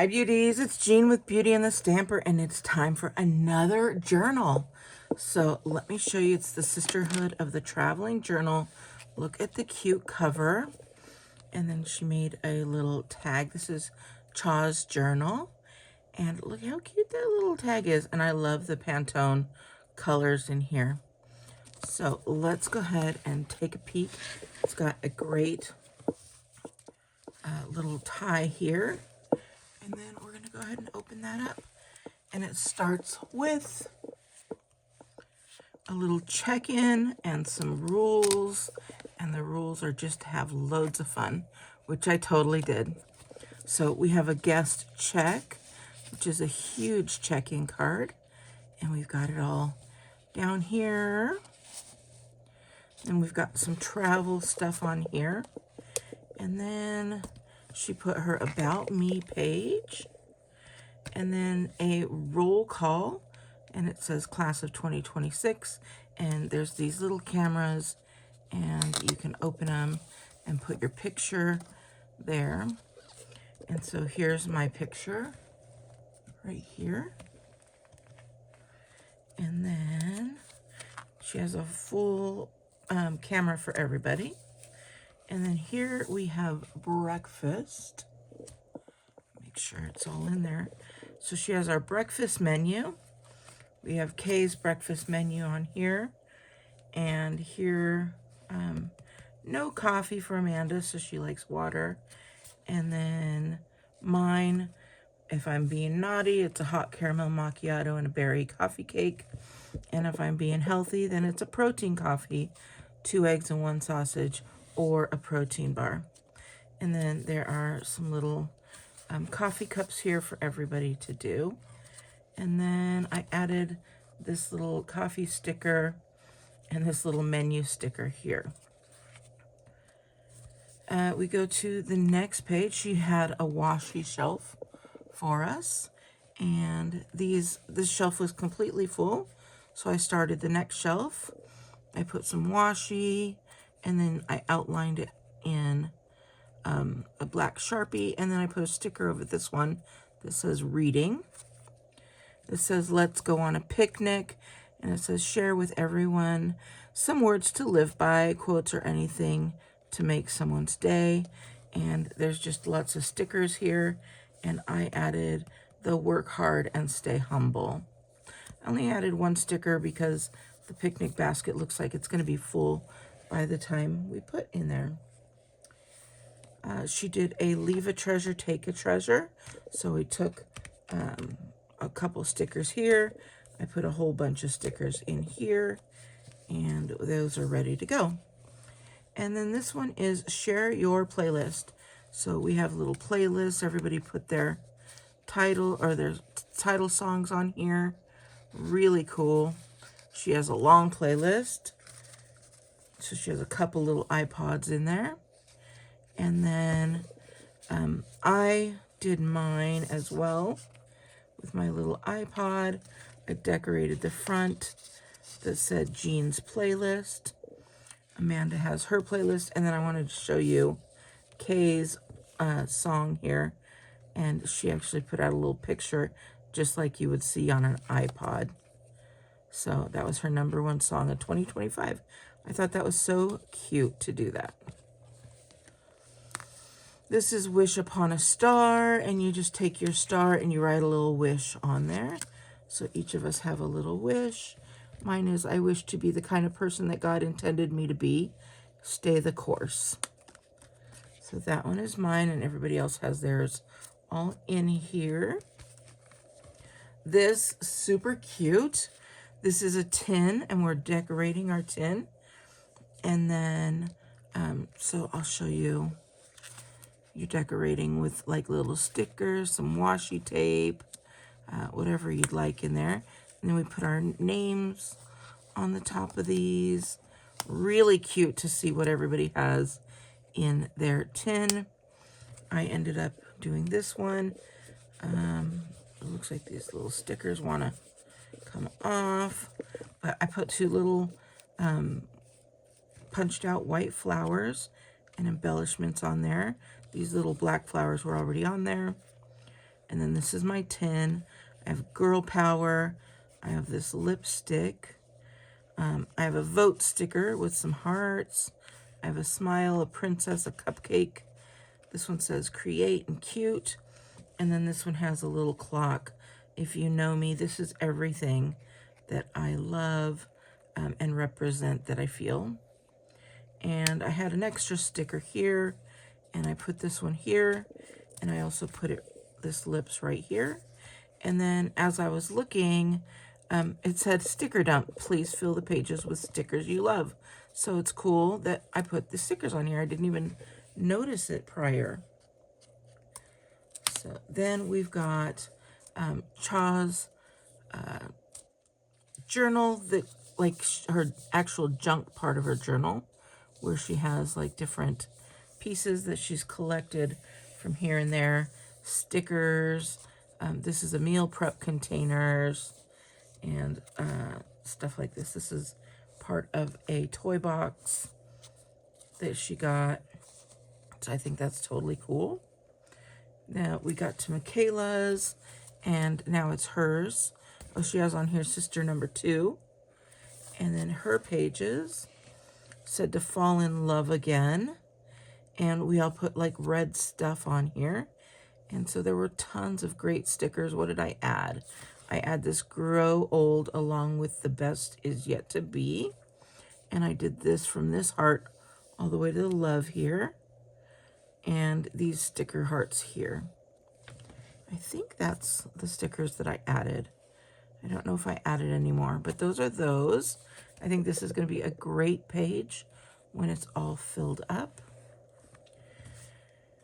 Hi beauties, it's Jean with Beauty and the Stamper, and it's time for another journal. So let me show you, it's the Sisterhood of the Traveling Journal. Look at the cute cover. And then she made a little tag. This is Chaw's journal. And look how cute that little tag is. And I love the Pantone colors in here. So let's go ahead and take a peek. It's got a great little tie here. And then we're going to go ahead and open that up. And it starts with a little check-in and some rules. And the rules are just to have loads of fun, which I totally did. So we have a guest check, which is a huge check-in card. And we've got it all down here. And we've got some travel stuff on here. And then she put her About Me page. And then a roll call. And it says Class of 2026. And there's these little cameras. And you can open them and put your picture there. And so here's my picture right here. And then she has a full camera for everybody. And then here we have breakfast. Make sure it's all in there. So she has our breakfast menu. We have Kay's breakfast menu on here. And here, no coffee for Amanda, so she likes water. And then mine, if I'm being naughty, it's a hot caramel macchiato and a berry coffee cake. And if I'm being healthy, then it's a protein coffee, 2 eggs and 1 sausage, or a protein bar. And then there are some little coffee cups here for everybody to do. And then I added this little coffee sticker and this little menu sticker here. We go to the next page. She had a washi shelf for us, and this shelf was completely full, so I started the next shelf. I put some washi, and then I outlined it in a black Sharpie, and then I put a sticker over this one that says reading. It says let's go on a picnic, and it says share with everyone some words to live by, quotes or anything to make someone's day. And there's just lots of stickers here, and I added the work hard and stay humble. I only added 1 sticker because the picnic basket looks like it's going to be full by the time we put in there. She did a leave a treasure, take a treasure. So we took a couple stickers here. I put a whole bunch of stickers in here, and those are ready to go. And then this one is share your playlist. So we have little playlists. Everybody put their title or their title songs on here. Really cool. She has a long playlist. So she has a couple little iPods in there. And then I did mine as well with my little iPod. I decorated the front that said Jean's playlist. Amanda has her playlist. And then I wanted to show you Kay's song here. And she actually put out a little picture just like you would see on an iPod. So that was her #1 song of 2025. I thought that was so cute to do that. This is Wish Upon a Star, and you just take your star and you write a little wish on there. So each of us have a little wish. Mine is, I wish to be the kind of person that God intended me to be. Stay the course. So that one is mine, and everybody else has theirs all in here. This, super cute. This is a tin, and we're decorating our tin. And then, so I'll show you. You're decorating with like little stickers, some washi tape, whatever you'd like in there. And then we put our names on the top of these. Really cute to see what everybody has in their tin. I ended up doing this one. It looks like these little stickers want to come off. But I put 2 little punched out white flowers and embellishments on there. These little black flowers were already on there. And then this is my tin. I have Girl Power. I have this lipstick. I have a vote sticker with some hearts. I have a smile, a princess, a cupcake. This one says create and cute. And then this one has a little clock. If you know me, this is everything that I love and represent that I feel. And I had an extra sticker here, and I put this one here, and I also put this lips right here. And then as I was looking, it said sticker dump. Please fill the pages with stickers you love. So it's cool that I put the stickers on here. I didn't even notice it prior. So then we've got Cha's journal, that like her actual junk part of her journal, where she has like different pieces that she's collected from here and there. Stickers. This is a meal prep containers and stuff like this. This is part of a toy box that she got. So I think that's totally cool. Now we got to Michaela's, and now it's hers. Oh, she has on here sister number 2. And then her pages said to fall in love again. And we all put like red stuff on here. And so there were tons of great stickers. What did I add? I add this grow old along with the best is yet to be. And I did this from this heart all the way to the love here. And these sticker hearts here. I think that's the stickers that I added. I don't know if I added any more, but those are those. I think this is going to be a great page when it's all filled up.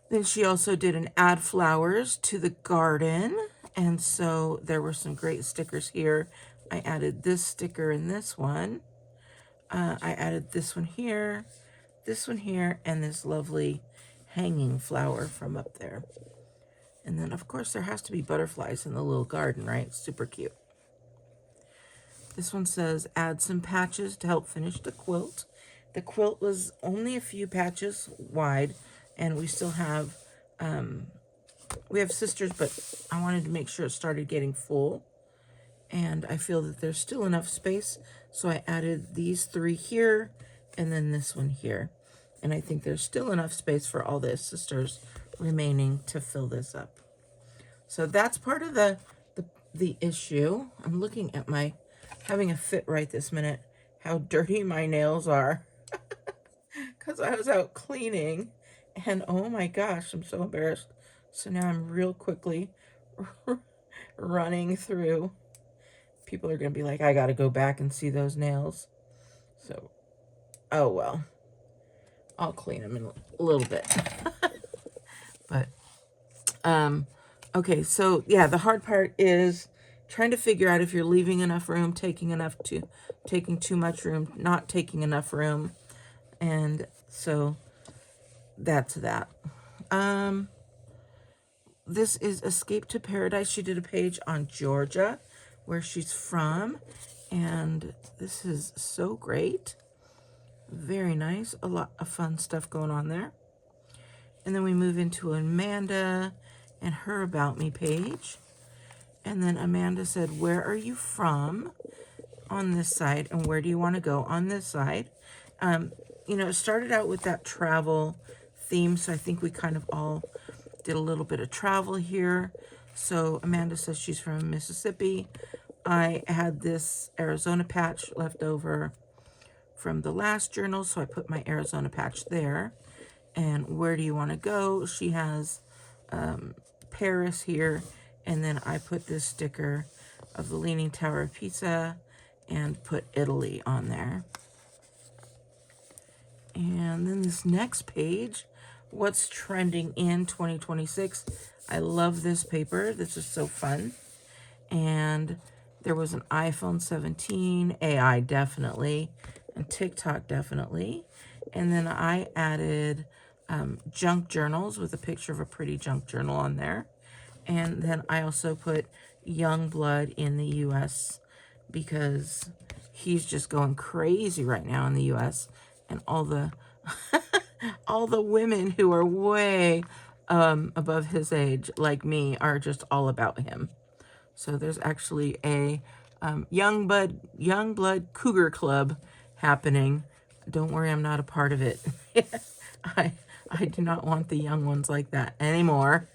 Then she also did an add flowers to the garden. And so there were some great stickers here. I added this sticker in this one. I added this one here, and this lovely hanging flower from up there. And then, of course, there has to be butterflies in the little garden, right? Super cute. This one says, add some patches to help finish the quilt. The quilt was only a few patches wide, and we still have, we have sisters, but I wanted to make sure it started getting full. And I feel that there's still enough space, so I added these 3 here, and then this one here. And I think there's still enough space for all the sisters remaining to fill this up. So that's part of the issue. I'm looking at my, having a fit right this minute, how dirty my nails are. Because I was out cleaning, and oh my gosh, I'm so embarrassed. So now I'm real quickly running through. People are going to be like, I got to go back and see those nails. So, oh well. I'll clean them in a little bit. But, okay, so yeah, the hard part is trying to figure out if you're leaving enough room, taking too much room, not taking enough room. And so that's that. This is Escape to Paradise. She did a page on Georgia, where she's from. And this is so great. Very nice. A lot of fun stuff going on there. And then we move into Amanda and her About Me page. And then Amanda said, where are you from on this side? And where do you want to go on this side? You know, it started out with that travel theme. So I think we kind of all did a little bit of travel here. So Amanda says she's from Mississippi. I had this Arizona patch left over from the last journal, so I put my Arizona patch there. And where do you want to go? She has Paris here, and then I put this sticker of the Leaning Tower of Pisa and put Italy on there. And then this next page, what's trending in 2026. I love this paper. This is so fun. And there was an iPhone 17, AI definitely, and TikTok definitely. And then I added junk journals with a picture of a pretty junk journal on there. And then I also put Young Blood in the US because he's just going crazy right now in the US. And all the all the women who are way above his age, like me, are just all about him. So there's actually a young blood cougar club happening. Don't worry, I'm not a part of it. I I do not want the young ones like that anymore.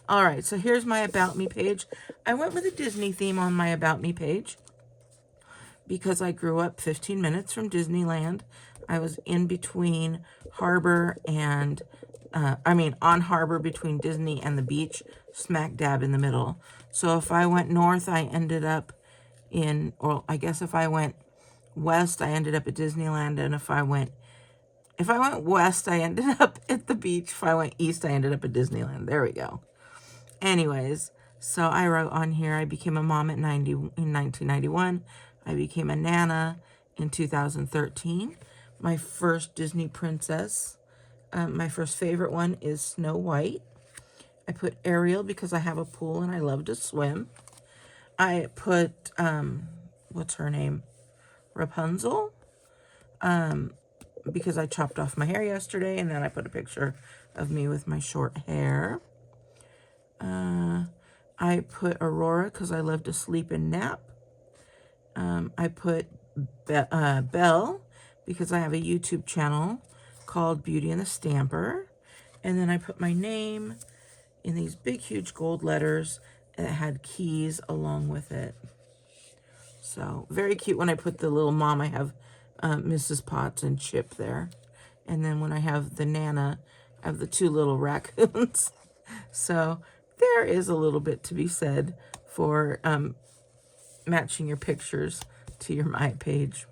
All right, so here's my About Me page. I went with a Disney theme on my About Me page because I grew up 15 minutes from Disneyland. I was in between Harbor and, on Harbor between Disney and the beach, smack dab in the middle. So if I went north, I ended up I guess if I went west, I ended up at Disneyland, and if I went west, I ended up at the beach. If I went east, I ended up at Disneyland. There we go. Anyways, so I wrote on here, I became a mom in 1991. I became a Nana in 2013. My first Disney princess, my first favorite one is Snow White. I put Ariel because I have a pool and I love to swim. I put, what's her name? Rapunzel. Because I chopped off my hair yesterday, and then I put a picture of me with my short hair. I put Aurora because I love to sleep and nap. I put Belle because I have a YouTube channel called Beauty and the Stamper. And then I put my name in these big, huge gold letters, and it had keys along with it. So very cute when I put the little mom. I have Mrs. Potts and Chip there. And then when I have the Nana, I have the two little raccoons. So there is a little bit to be said for matching your pictures to your My page.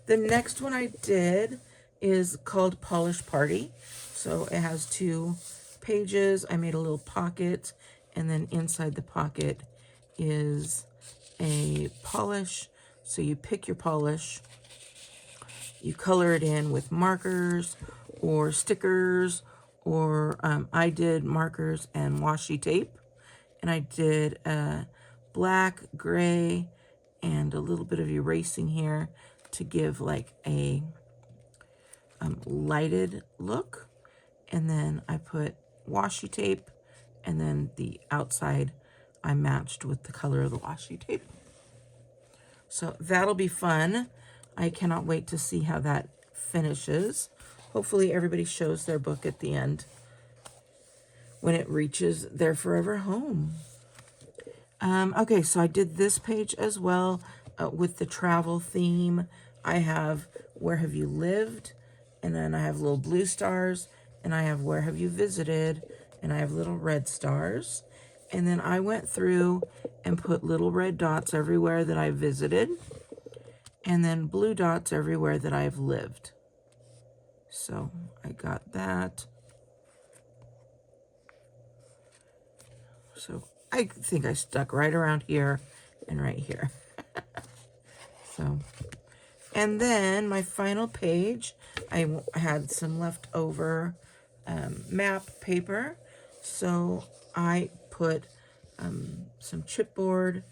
The next one I did is called Polish Party. So it has 2 pages. I made a little pocket, and then inside the pocket is a polish. So you pick your polish, you color it in with markers or stickers, or I did markers and washi tape, and I did black, gray, and a little bit of erasing here to give like a lighted look. And then I put washi tape, and then the outside I matched with the color of the washi tape. So that'll be fun. I cannot wait to see how that finishes. Hopefully everybody shows their book at the end when it reaches their forever home. Okay, so I did this page as well with the travel theme. I have Where Have You Lived? And then I have little blue stars. And I have Where Have You Visited? And I have little red stars. And then I went through and put little red dots everywhere that I visited. And then blue dots everywhere that I've lived. So I got that. So I think I stuck right around here and right here. So, and then my final page, I had some leftover map paper. So I put some chipboard,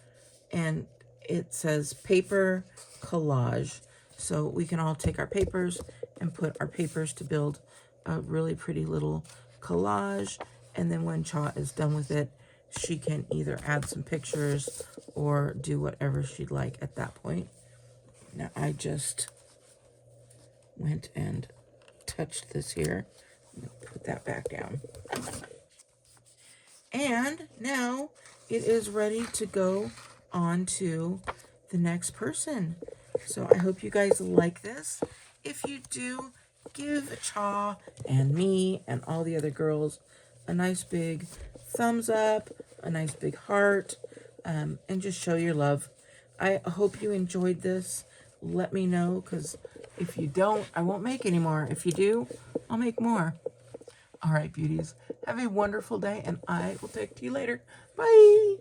and it says paper collage. So we can all take our papers and put our papers to build a really pretty little collage. And then when Cha is done with it, she can either add some pictures or do whatever she'd like at that point. Now I just went and touched this here. I'm going to put that back down. And now it is ready to go on to the next person. So I hope you guys like this. If you do, give Cha and me and all the other girls a nice big thumbs up, a nice big heart, and just show your love. I hope you enjoyed this. Let me know, because if you don't, I won't make any more. If you do, I'll make more. All right, beauties. Have a wonderful day, and I will talk to you later. Bye.